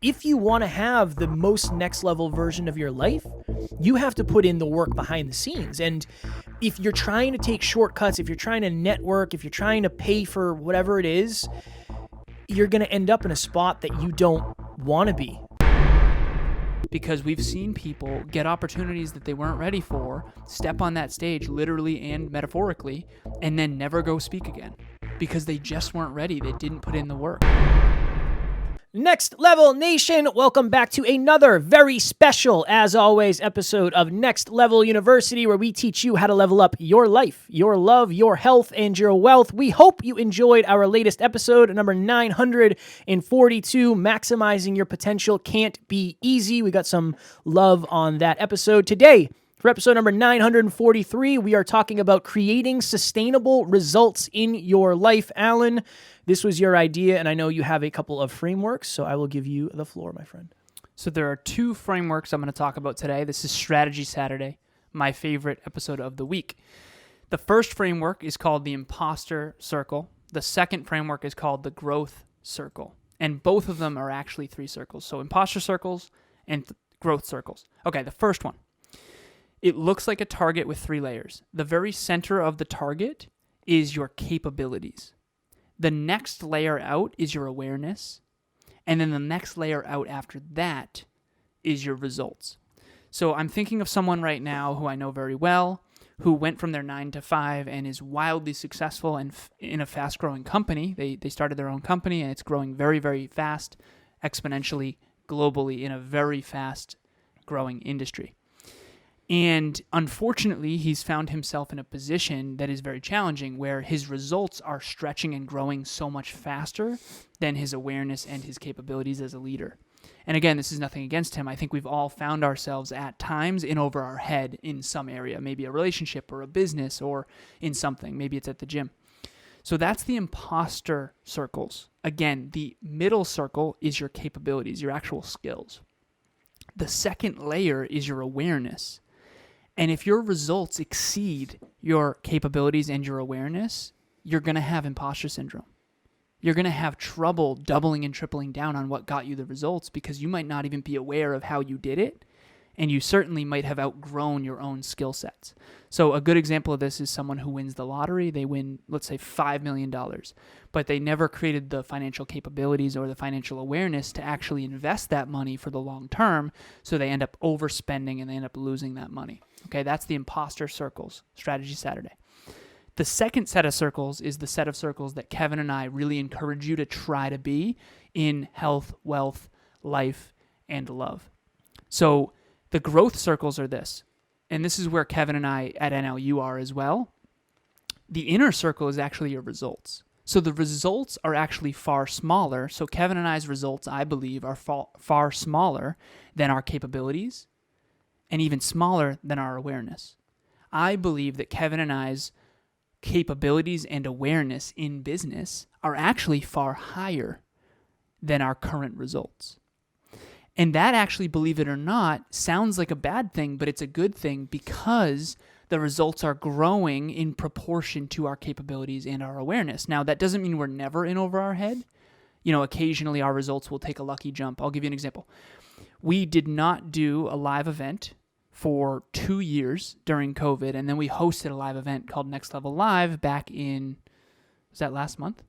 If you want to have the most next level version of your life, you have to put in the work behind the scenes. And if you're trying to take shortcuts, if you're trying to network, if you're trying to pay for whatever it is, you're going to end up in a spot that you don't want to be. Because we've seen people get opportunities that they weren't ready for, step on that stage literally and metaphorically, and then never go speak again because they just weren't ready. They didn't put in the work. Next Level Nation, welcome back to another very special, as always, episode of Next Level University, where we teach you how to level up your life, your love, your health, and your wealth. We hope you enjoyed our latest episode, number 942, Maximizing Your Potential Can't Be Easy. We got some love on that episode. Today, for episode number 943, we are talking about creating sustainable results in your life. Alan, this was your idea, and I know you have a couple of frameworks, so I will give you the floor, my friend. So there are two frameworks I'm going to talk about today. This is Strategy Saturday, my favorite episode of the week. The first framework is called the imposter circle. The second framework is called the growth circle. And both of them are actually three circles. So imposter circles and growth circles. Okay, the first one. It looks like a target with three layers. The very center of the target is your capabilities. The next layer out is your awareness. And then the next layer out after that is your results. So I'm thinking of someone right now who I know very well, who went from their 9 to 5 and is wildly successful and in a fast-growing company. They started their own company, and it's growing very, very fast, exponentially, globally, in a very fast-growing industry. And unfortunately, he's found himself in a position that is very challenging, where his results are stretching and growing so much faster than his awareness and his capabilities as a leader. And again, this is nothing against him. I think we've all found ourselves at times in over our head in some area, maybe a relationship or a business or in something. Maybe it's at the gym. So that's the imposter circles. Again, the middle circle is your capabilities, your actual skills. The second layer is your awareness. And if your results exceed your capabilities and your awareness, you're going to have imposter syndrome. You're going to have trouble doubling and tripling down on what got you the results because you might not even be aware of how you did it, and you certainly might have outgrown your own skill sets. So a good example of this is someone who wins the lottery. They win, let's say, $5 million, but they never created the financial capabilities or the financial awareness to actually invest that money for the long term, so they end up overspending and they end up losing that money. Okay, that's the imposter circles, Strategy Saturday. The second set of circles is the set of circles that Kevin and I really encourage you to try to be in health, wealth, life, and love. So the growth circles are this, and this is where Kevin and I at NLU are as well. The inner circle is actually your results. So the results are actually far smaller. So Kevin and I's results, I believe, are far smaller than our capabilities and even smaller than our awareness. I believe that Kevin and I's capabilities and awareness in business are actually far higher than our current results. And that actually, believe it or not, sounds like a bad thing, but it's a good thing because the results are growing in proportion to our capabilities and our awareness. Now, that doesn't mean we're never in over our head. You know, occasionally our results will take a lucky jump. I'll give you an example. We did not do a live event for 2 years during COVID, and then we hosted a live event called Next Level Live back in, was that last month?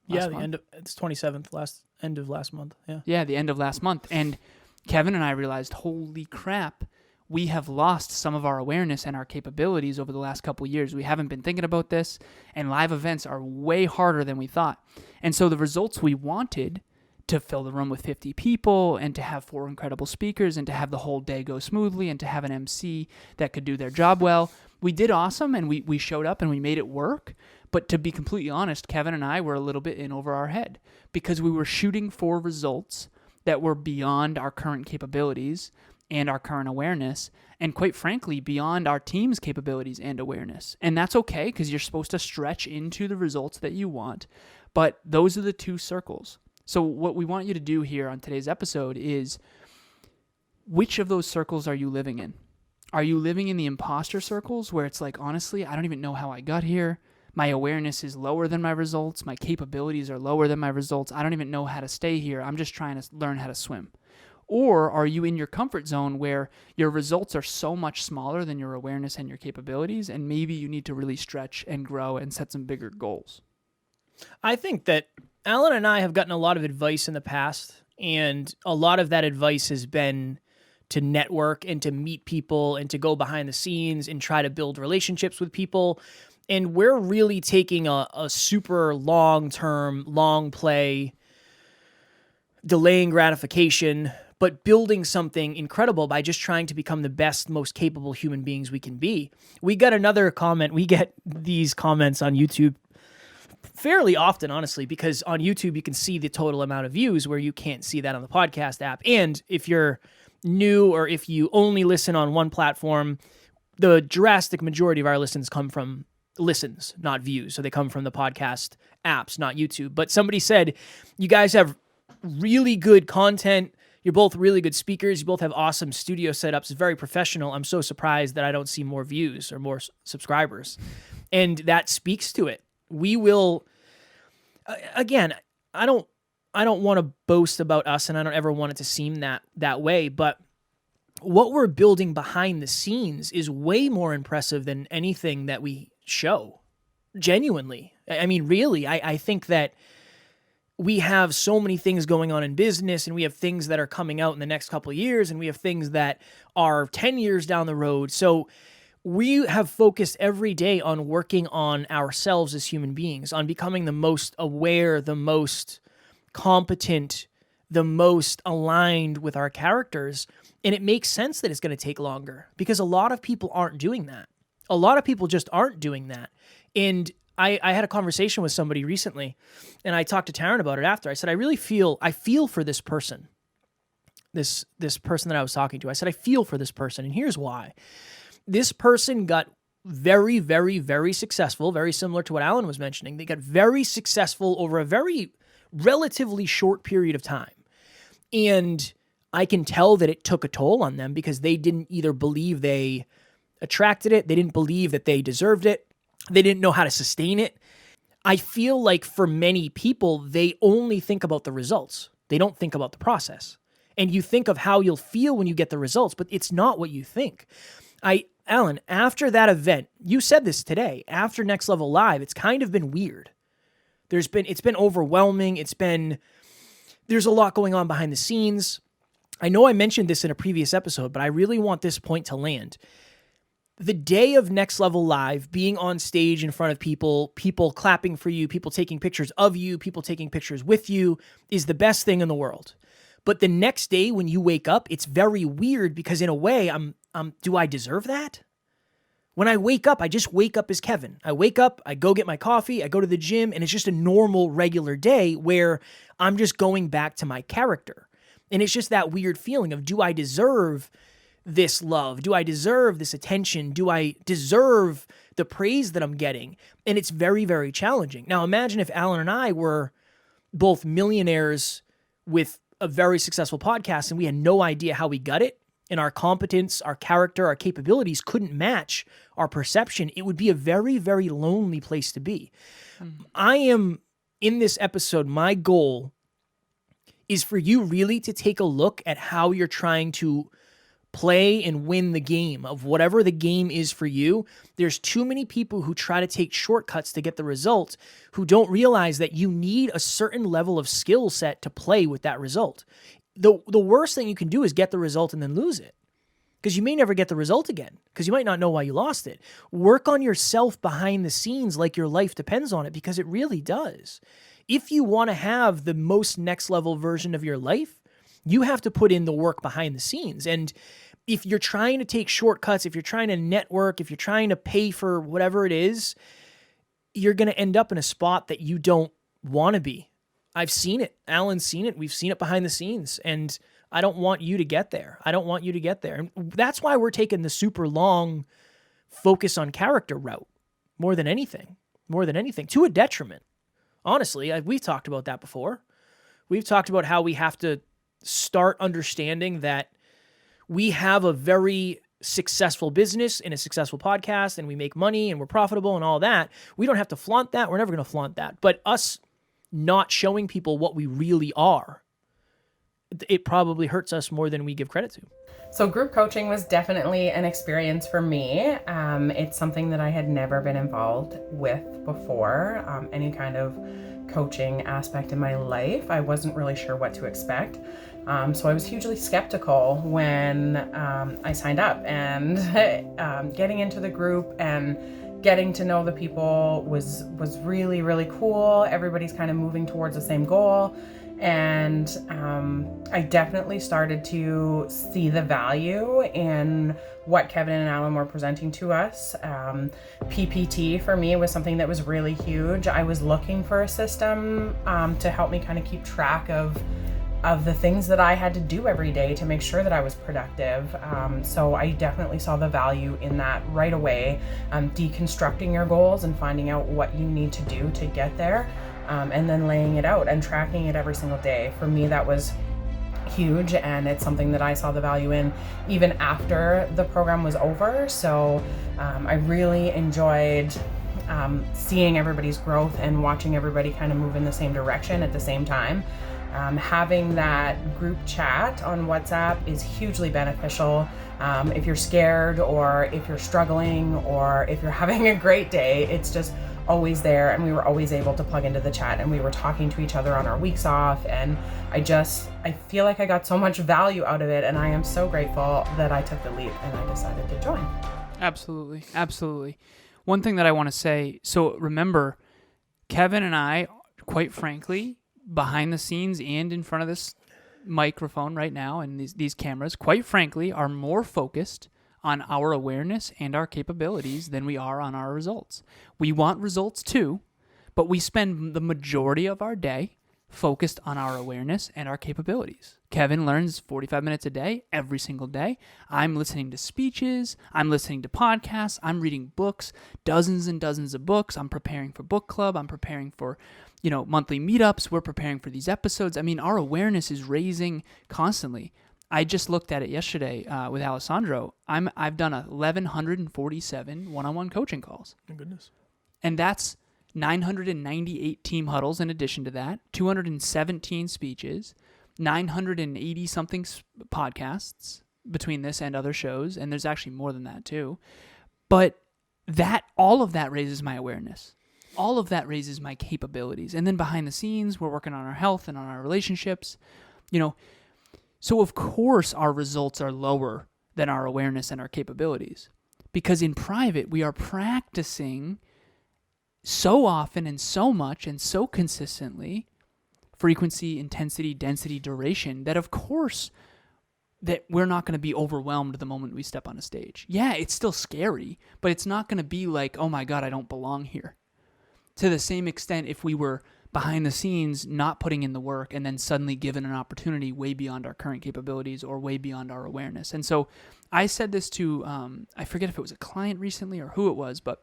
It's 27th, end of last month. Yeah, the end of last month. And Kevin and I realized, holy crap, we have lost some of our awareness and our capabilities over the last couple of years. We haven't been thinking about this, and live events are way harder than we thought. And so the results we wanted, to fill the room with 50 people and to have 4 incredible speakers and to have the whole day go smoothly and to have an MC that could do their job well, we did awesome, and we showed up and we made it work. But to be completely honest, Kevin and I were a little bit in over our head because we were shooting for results that were beyond our current capabilities and our current awareness, and quite frankly, beyond our team's capabilities and awareness. And that's okay because you're supposed to stretch into the results that you want. But those are the two circles. So what we want you to do here on today's episode is, which of those circles are you living in? Are you living in the imposter circles where it's like, honestly, I don't even know how I got here. my awareness is lower than my results, my capabilities are lower than my results, I don't even know how to stay here, I'm just trying to learn how to swim? Or are you in your comfort zone where your results are so much smaller than your awareness and your capabilities, and maybe you need to really stretch and grow and set some bigger goals? I think that Alan and I have gotten a lot of advice in the past, and a lot of that advice has been to network and to meet people and to go behind the scenes and try to build relationships with people. And we're really taking a super long-term, long play, delaying gratification, but building something incredible by just trying to become the best, most capable human beings we can be. We got another comment. We get these comments on YouTube fairly often, honestly, because on YouTube you can see the total amount of views where you can't see that on the podcast app. And if you're new or if you only listen on one platform, the drastic majority of our listens come from listens, not views. So they come from the podcast apps, not YouTube. But somebody said, you guys have really good content. You're both really good speakers. You both have awesome studio setups. It's very professional. I'm so surprised that I don't see more views or more subscribers. And that speaks to it. We will, again, I don't want to boast about us, and I don't ever want it to seem that way, but what we're building behind the scenes is way more impressive than anything that we show. Genuinely. I mean, really, I think that we have so many things going on in business, and we have things that are coming out in the next couple of years, and we have things that are 10 years down the road. So we have focused every day on working on ourselves as human beings, on becoming the most aware, the most competent, the most aligned with our characters. And it makes sense that it's going to take longer because a lot of people aren't doing that. A lot of people just aren't doing that. And I had a conversation with somebody recently, and I talked to Taryn about it after. I said, I feel for this person, this person that I was talking to. I said, I feel for this person, and here's why. This person got very, very, very successful, very similar to what Alan was mentioning. They got very successful over a very relatively short period of time. And I can tell that it took a toll on them because they didn't either believe they attracted it, they didn't believe that they deserved it, they didn't know how to sustain it. I feel like for many people, they only think about the results. They don't think about the process. And you think of how you'll feel when you get the results, but it's not what you think. Alan, after that event, you said this today, after Next Level Live, it's kind of been weird. It's been overwhelming. There's a lot going on behind the scenes. I know I mentioned this in a previous episode, but I really want this point to land. The day of Next Level Live, being on stage in front of people clapping for you, people taking pictures of you, people taking pictures with you, is the best thing in the world. But the next day when you wake up, it's very weird because in a way, do I deserve that? When I wake up, I just wake up as Kevin. I wake up, I go get my coffee, I go to the gym, and it's just a normal, regular day where I'm just going back to my character. And it's just that weird feeling of, do I deserve this love? Do I deserve this attention? Do I deserve the praise that I'm getting? And it's very, very challenging. Now, imagine if Alan and I were both millionaires with a very successful podcast and we had no idea how we got it, and our competence, our character, our capabilities couldn't match our perception. It would be a very, very lonely place to be. Mm-hmm. I am, in this episode, my goal is for you really to take a look at how you're trying to play and win the game of whatever the game is for you. There's too many people who try to take shortcuts to get the result who don't realize that you need a certain level of skill set to play with that result. The worst thing you can do is get the result and then lose it, because you may never get the result again because you might not know why you lost it. Work on yourself behind the scenes like your life depends on it, because it really does. If you want to have the most next level version of your life, you have to put in the work behind the scenes. And if you're trying to take shortcuts, if you're trying to network, if you're trying to pay for whatever it is, you're going to end up in a spot that you don't want to be. I've seen it. Alan's seen it. We've seen it behind the scenes. And I don't want you to get there. I don't want you to get there. And that's why we're taking the super long focus on character route more than anything, to a detriment. Honestly, we've talked about that before. We've talked about how we have to start understanding that we have a very successful business and a successful podcast and we make money and we're profitable and all that, we don't have to flaunt that. We're never going to flaunt that. But us not showing people what we really are, it probably hurts us more than we give credit to. So group coaching was definitely an experience for me. It's something that I had never been involved with before, any kind of coaching aspect in my life. I wasn't really sure what to expect. So I was hugely skeptical when I signed up, and getting into the group and getting to know the people was really, really cool. Everybody's kind of moving towards the same goal. And I definitely started to see the value in what Kevin and Alan were presenting to us. PPT for me was something that was really huge. I was looking for a system to help me kind of keep track of the things that I had to do every day to make sure that I was productive. So I definitely saw the value in that right away, deconstructing your goals and finding out what you need to do to get there. And then laying it out and tracking it every single day. For me, that was huge, and it's something that I saw the value in even after the program was over. So I really enjoyed seeing everybody's growth and watching everybody kind of move in the same direction at the same time. Having that group chat on WhatsApp is hugely beneficial. If you're scared, or if you're struggling, or if you're having a great day, it's just always there, and we were always able to plug into the chat, and we were talking to each other on our weeks off, and I feel like I got so much value out of it, and I am so grateful that I took the leap and I decided to join. Absolutely. One thing that I want to say, so remember, Kevin and I, quite frankly, behind the scenes and in front of this microphone right now and these cameras, quite frankly, are more focused on our awareness and our capabilities than we are on our results. We want results too, but we spend the majority of our day focused on our awareness and our capabilities. Kevin learns 45 minutes a day, every single day. I'm listening to speeches. I'm listening to podcasts. I'm reading books, dozens and dozens of books. I'm preparing for book club. I'm preparing for, monthly meetups. We're preparing for these episodes. I mean, our awareness is raising constantly. I just looked at it yesterday with Alessandro. I've done 1,147 one-on-one coaching calls. My goodness. And that's 998 team huddles in addition to that, 217 speeches, 980-something podcasts between this and other shows, and there's actually more than that too. But all of that raises my awareness. All of that raises my capabilities. And then behind the scenes, we're working on our health and on our relationships, So of course our results are lower than our awareness and our capabilities, because in private we are practicing so often and so much and so consistently, frequency, intensity, density, duration, that of course that we're not going to be overwhelmed the moment we step on a stage. Yeah, it's still scary, but it's not going to be like, oh my God, I don't belong here. To the same extent, if we were behind the scenes, not putting in the work, and then suddenly given an opportunity way beyond our current capabilities or way beyond our awareness. And so I said this to, I forget if it was a client recently or who it was, but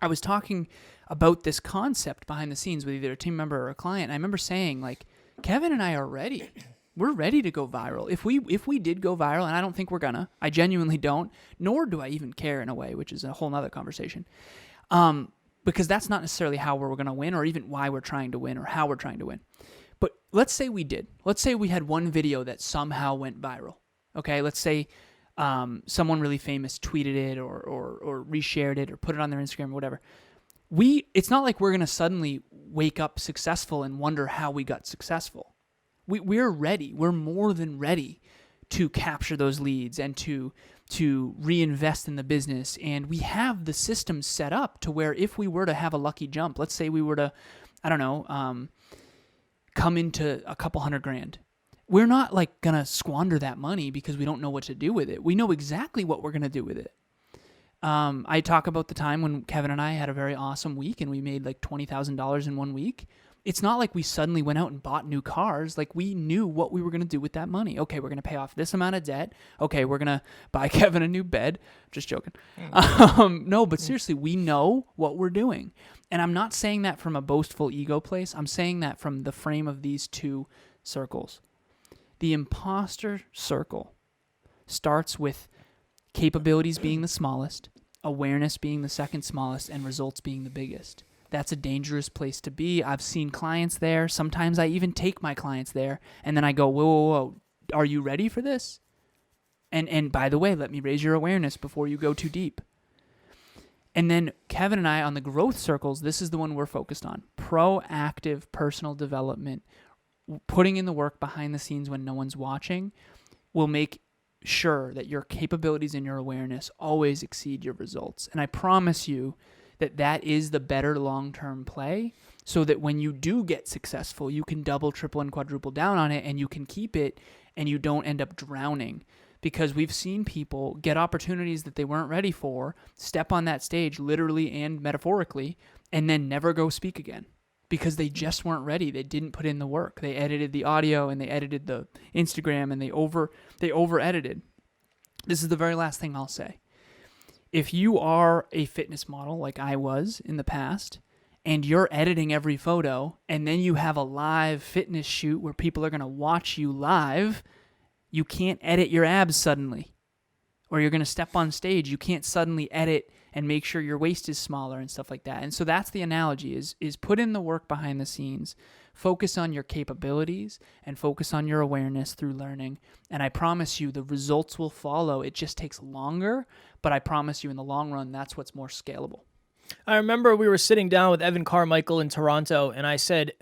I was talking about this concept behind the scenes with either a team member or a client. And I remember saying, like, Kevin and I are ready. We're ready to go viral. If we did go viral, and I don't think we're gonna, I genuinely don't, nor do I even care in a way, which is a whole nother conversation. Because that's not necessarily how we're going to win, or even why we're trying to win, or how we're trying to win. But let's say we did. Let's say we had one video that somehow went viral. Okay, let's say someone really famous tweeted it or reshared it or put it on their Instagram or whatever. It's not like we're going to suddenly wake up successful and wonder how we got successful. We're ready. We're more than ready to capture those leads and to reinvest in the business. And we have the system set up to where if we were to have a lucky jump, let's say we were to, come into a couple $100,000. We're not like going to squander that money because we don't know what to do with it. We know exactly what we're going to do with it. I talk about the time when Kevin and I had a very awesome week and we made like $20,000 in 1 week. It's not like we suddenly went out and bought new cars. Like, we knew what we were going to do with that money. Okay, we're going to pay off this amount of debt. Okay, we're going to buy Kevin a new bed. Just joking. No, but seriously, we know what we're doing. And I'm not saying that from a boastful ego place. I'm saying that from the frame of these two circles. The imposter circle starts with capabilities being the smallest, awareness being the second smallest, and results being the biggest. That's a dangerous place to be. I've seen clients there. Sometimes I even take my clients there, and then I go, whoa, are you ready for this? And by the way, let me raise your awareness before you go too deep. And then Kevin and I on the growth circles, this is the one we're focused on. Proactive personal development, putting in the work behind the scenes when no one's watching will make sure that your capabilities and your awareness always exceed your results. And I promise you that that is the better long-term play, so that when you do get successful, you can double, triple, and quadruple down on it, and you can keep it, and you don't end up drowning. Because we've seen people get opportunities that they weren't ready for, step on that stage literally and metaphorically, and then never go speak again because they just weren't ready. They didn't put in the work. They edited the audio and they edited the Instagram and they over edited. This is the very last thing I'll say. If you are a fitness model like I was in the past, and you're editing every photo, and then you have a live fitness shoot where people are going to watch you live, you can't edit your abs suddenly. Or you're going to step on stage, you can't suddenly edit and make sure your waist is smaller and stuff like that. And so that's the analogy, is put in the work behind the scenes, focus on your capabilities, and focus on your awareness through learning. And I promise you the results will follow. It just takes longer, but I promise you in the long run, that's what's more scalable. I remember we were sitting down with Evan Carmichael in Toronto, and I said,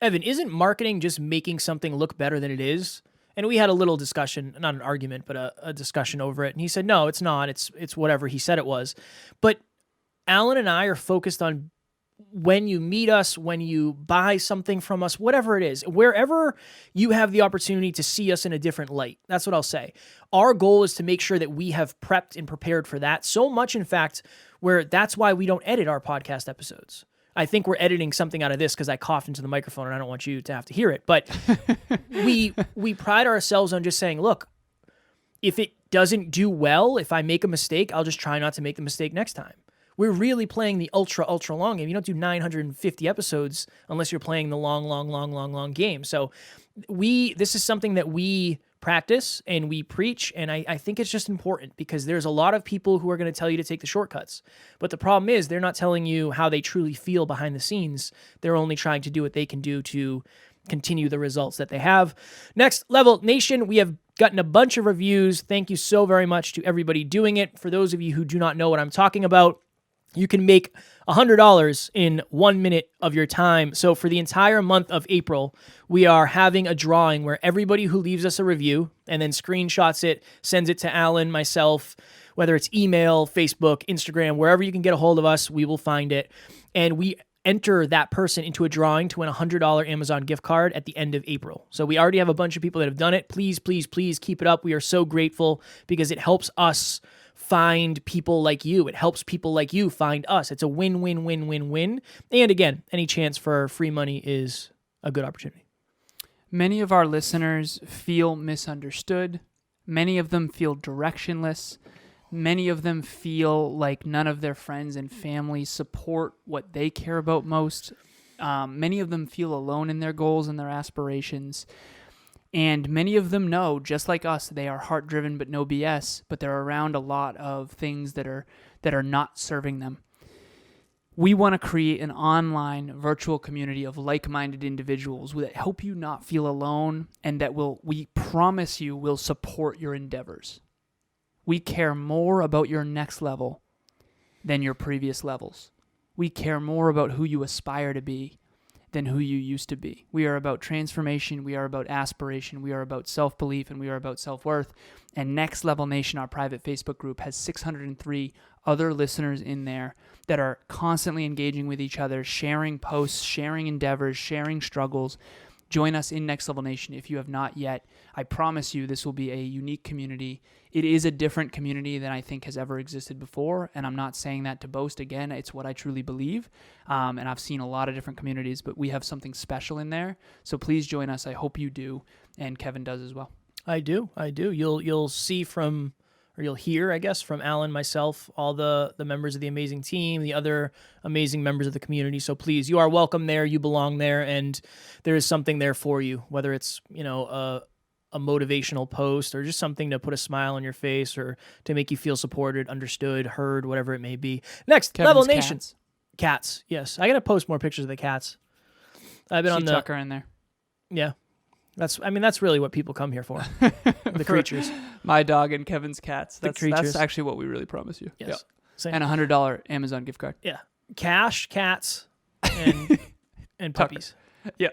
Evan, isn't marketing just making something look better than it is? And we had a little discussion, not an argument, but a discussion over it. And he said, no, it's not. It's whatever he said it was. But Alan and I are focused on when you meet us, when you buy something from us, whatever it is, wherever you have the opportunity to see us in a different light. That's what I'll say. Our goal is to make sure that we have prepped and prepared for that. So much, in fact, where that's why we don't edit our podcast episodes. I think we're editing something out of this because I coughed into the microphone and I don't want you to have to hear it. But we pride ourselves on just saying, look, if it doesn't do well, if I make a mistake, I'll just try not to make the mistake next time. We're really playing the ultra long game. You don't do 950 episodes unless you're playing the long game. So this is something that we practice and we preach, and I think it's just important because there's a lot of people who are going to tell you to take the shortcuts. But the problem is they're not telling you how they truly feel behind the scenes. They're only trying to do what they can do to continue the results that they have. Next Level Nation, we have gotten a bunch of reviews. Thank you so very much to everybody doing it. For those of you who do not know what I'm talking about, you can make $100 in 1 minute of your time. So for the entire month of April, we are having a drawing where everybody who leaves us a review and then screenshots it, sends it to Alan, myself, whether it's email, Facebook, Instagram, wherever you can get a hold of us, we will find it. And we enter that person into a drawing to win a $100 Amazon gift card at the end of April. So we already have a bunch of people that have done it. Please, please, please keep it up. We are so grateful because it helps us find people like you. It helps people like you find us. It's a win-win-win-win-win. And again, any chance for free money is a good opportunity. Many of our listeners feel misunderstood. Many of them feel directionless. Many of them feel like none of their friends and family support what they care about most. Many of them feel alone in their goals and their aspirations. And many of them know, just like us, they are heart-driven but no BS, but they're around a lot of things that are not serving them. We want to create an online virtual community of like-minded individuals that help you not feel alone and that we promise you, will support your endeavors. We care more about your next level than your previous levels. We care more about who you aspire to be than who you used to be. We are about transformation, we are about aspiration, we are about self-belief, and we are about self-worth. And Next Level Nation, our private Facebook group, has 603 other listeners in there that are constantly engaging with each other, sharing posts, sharing endeavors, sharing struggles. Join us in Next Level Nation if you have not yet. I promise you this will be a unique community. It is a different community than I think has ever existed before, and I'm not saying that to boast. Again, it's what I truly believe, and I've seen a lot of different communities, but we have something special in there, so please join us. I hope you do, and Kevin does as well. I do. You'll see from, or you'll hear, I guess, from Alan, myself, all the members of the amazing team, the other amazing members of the community. So please, you are welcome there. You belong there, and there is something there for you. Whether it's a motivational post or just something to put a smile on your face or to make you feel supported, understood, heard, whatever it may be. Next, Kevin's Level Nation. cats. Cats, yes. I got to post more pictures of the cats. I've been See on the... Tucker in there. Yeah. That's really what people come here for. The creatures. My dog and Kevin's cats. That's creatures. actually what we really promise you. Yes. Yep. Same. And a $100 Amazon gift card. Yeah. Cash, cats, and puppies. Yeah.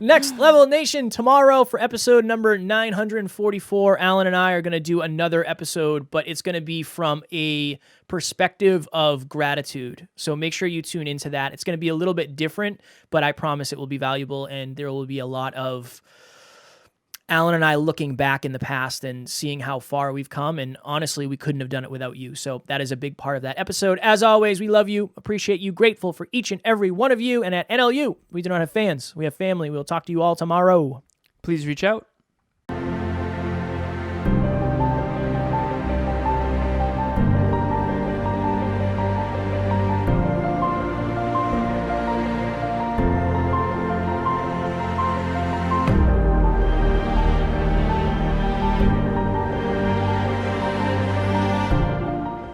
Next Level Nation, tomorrow for episode number 944, Alan and I are going to do another episode, but it's going to be from a perspective of gratitude. So make sure you tune into that. It's going to be a little bit different, but I promise it will be valuable, and there will be a lot of Alan and I looking back in the past and seeing how far we've come, and honestly, we couldn't have done it without you. So that is a big part of that episode. As always, we love you, appreciate you, grateful for each and every one of you, and at NLU, we do not have fans. We have family. We'll talk to you all tomorrow. Please reach out.